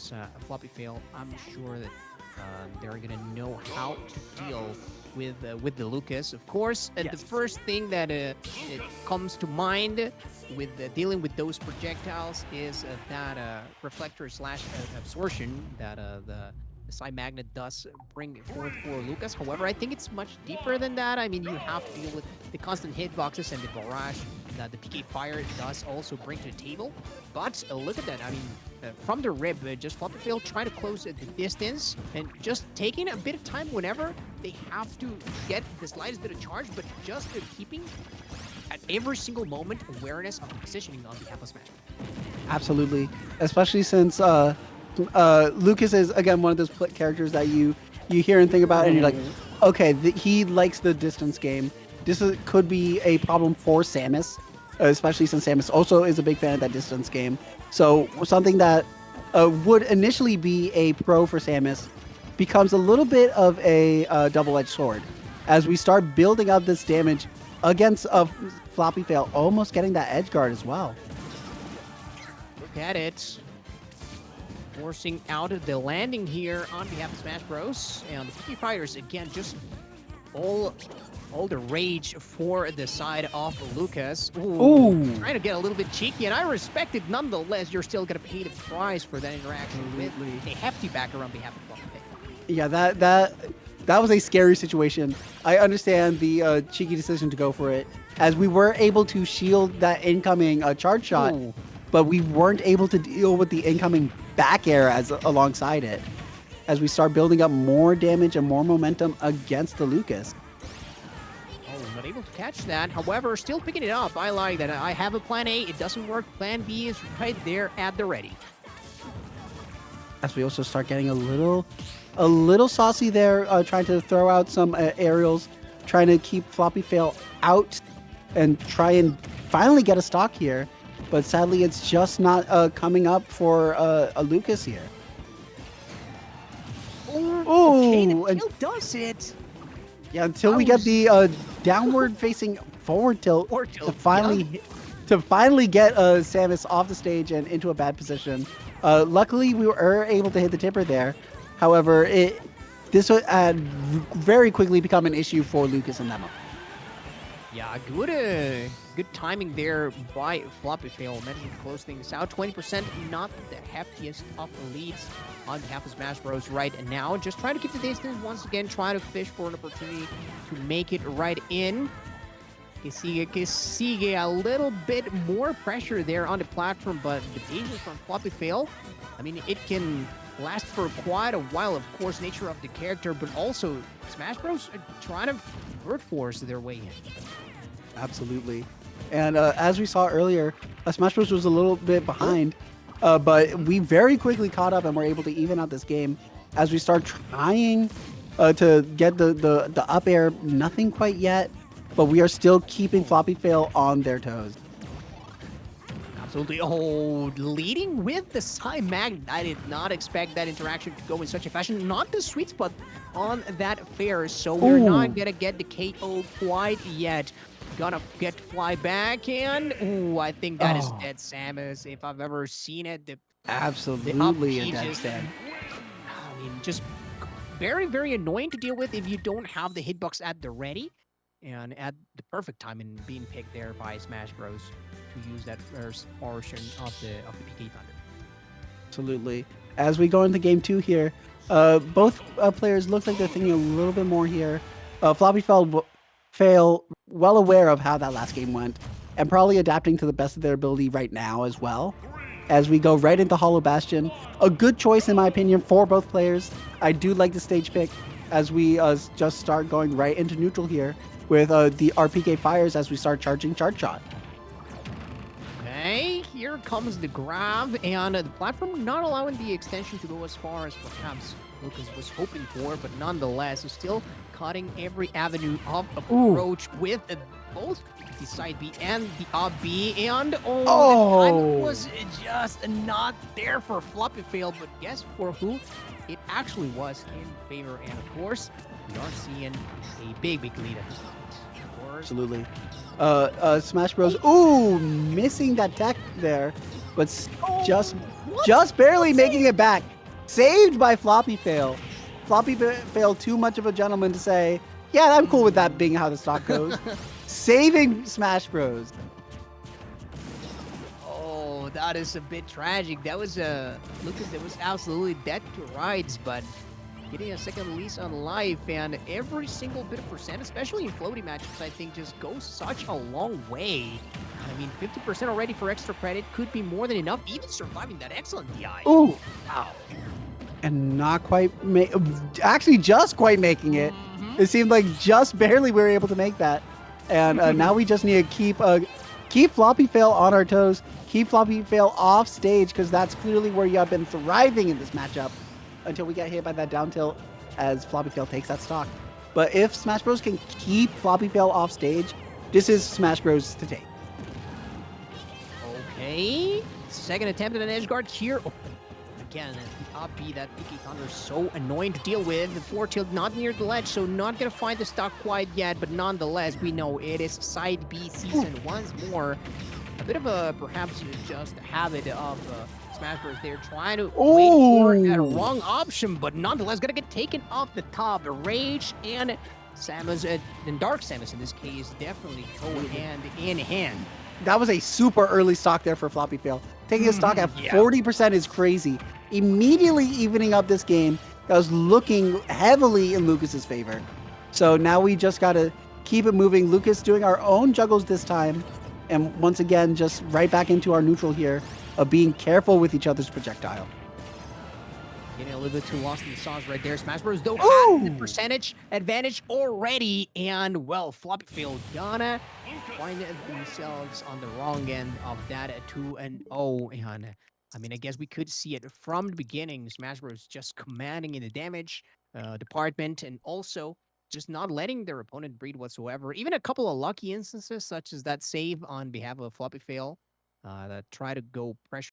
against Floppyfail, I'm sure that they're gonna know how to deal with the Lucas. Of course, the first thing that it comes to mind with dealing with those projectiles is that reflector slash absorption that the Psy Magnet does bring forth for Lucas. However, I think it's much deeper than that. I mean, you have to deal with the constant hitboxes and the barrage that the PK Fire does also bring to the table. But look at that. I mean, from the rib, just Floppyfail trying to close the distance and just taking a bit of time whenever they have to get the slightest bit of charge, but just keeping at every single moment awareness of the positioning on behalf of Smash. Absolutely, especially since Lucas is again one of those characters that you hear and think about, and you're like, okay, he likes the distance game. Could be a problem for Samus, especially since Samus also is a big fan of that distance game. So something that would initially be a pro for Samus becomes a little bit of a double-edged sword as we start building up this damage against Floppyfail, almost getting that edge guard as well. Look at it. Forcing out the landing here on behalf of Smash Bros. And the PK Fighters, again, just all the rage for the side of Lucas. Ooh. Trying to get a little bit cheeky, and I respect it nonetheless. You're still going to pay the price for that interaction with a hefty backer on behalf of Floppyfail. Yeah, that was a scary situation. I understand the cheeky decision to go for it, as we were able to shield that incoming charge shot, but we weren't able to deal with the incoming back air alongside it, as we start building up more damage and more momentum against the Lucas. Not able to catch that. However, still picking it up. I like that. I have a plan A. It doesn't work. Plan B is right there at the ready. As we also start getting a little saucy there, trying to throw out some aerials, trying to keep Floppyfail out and try and finally get a stock here. But sadly, it's just not coming up for a Lucas here. Okay, the tilt does it. Yeah, until we get the downward facing forward tilt to finally get Samus off the stage and into a bad position. Luckily, we were able to hit the tipper there. However, this would very quickly become an issue for Lucas and Nemo. Yeah, good timing there by Floppyfail. Managing to close things out. 20%, not the heftiest of leads on behalf of Smash Bros. Right now. Just trying to keep the distance once again. Trying to fish for an opportunity to make it right in. You see a little bit more pressure there on the platform, but the patience from Floppyfail, I mean, it can last for quite a while, of course, nature of the character, but also Smash Bros. Trying to brute force their way in. Absolutely. And as we saw earlier, Smash Bros. Was a little bit behind, but we very quickly caught up and were able to even out this game as we start trying to get the up air. Nothing quite yet, but we are still keeping Floppyfail on their toes. Absolutely. Leading with the Psy Magnet. I did not expect that interaction to go in such a fashion. Not the sweet spot on that fair, so we're not going to get the KO quite yet. Gonna get fly back, and I think that is dead Samus if I've ever seen it. Absolutely a dead stand. I mean, just very, very annoying to deal with if you don't have the hitbox at the ready, and at the perfect time in being picked there by Smash Bros. To use that first portion of the PK Thunder. Absolutely. As we go into game 2 here, both players look like they're thinking a little bit more here. Floppyfail well aware of how that last game went, and probably adapting to the best of their ability right now as well. As we go right into Hollow Bastion, a good choice in my opinion for both players. I do like the stage pick as we just start going right into neutral here with the RPK Fires as we start charging Charge Shot. Okay, here comes the grab, and the platform not allowing the extension to go as far as perhaps Lucas was hoping for, but nonetheless is still cutting every avenue of approach with both the side B and the up B, and the timing was just not there for Floppyfail, but guess for who it actually was in favor, and of course, we are seeing a big lead at this point. Absolutely. Smash Bros. Missing that tech there, but just just barely making it back. Saved by Floppyfail. Floppyfail too much of a gentleman to say, yeah, I'm cool with that being how the stock goes. Saving Smash Bros. Oh, that is a bit tragic. That was Lucas. That was absolutely dead to rights, but getting a second lease on life and every single bit of percent, especially in floaty matchups, I think just goes such a long way. I mean, 50% already for extra credit could be more than enough, even surviving that excellent DI. Ooh, Wow. and not quite, actually just quite making it. It seemed like just barely we were able to make that. And now we just need to keep Floppyfail on our toes, keep Floppyfail off stage, because that's clearly where you have been thriving in this matchup until we get hit by that down tilt as Floppyfail takes that stock. But if Smash Bros can keep Floppyfail off stage, this is Smash Bros to take. Okay. Second attempt at an edge guard here. Oh, again, up B, that Picky Thunder is so annoying to deal with. The forward tilt not near the ledge, so not gonna find the stock quite yet, but nonetheless, we know it is side B season once more. A bit of a, perhaps just a habit of Smash Bros. They're trying to wait for a wrong option, but nonetheless, gonna get taken off the top. The Rage and Samus, and Dark Samus in this case, definitely go hand in hand. That was a super early stock there for Floppyfail. Taking a stock at 40% is crazy. Immediately evening up this game that was looking heavily in Lucas's favor. So now we just got to keep it moving. Lucas doing our own juggles this time. And once again, just right back into our neutral here of being careful with each other's projectile. Getting a little bit too lost in the sauce right there. Smash Bros. Though have the percentage advantage already. And, well, Floppyfail gonna find themselves on the wrong end of that 2-0. And, I mean, I guess we could see it from the beginning. Smash Bros. Just commanding in the damage department and also just not letting their opponent breathe whatsoever. Even a couple of lucky instances, such as that save on behalf of Floppyfail that try to go pressure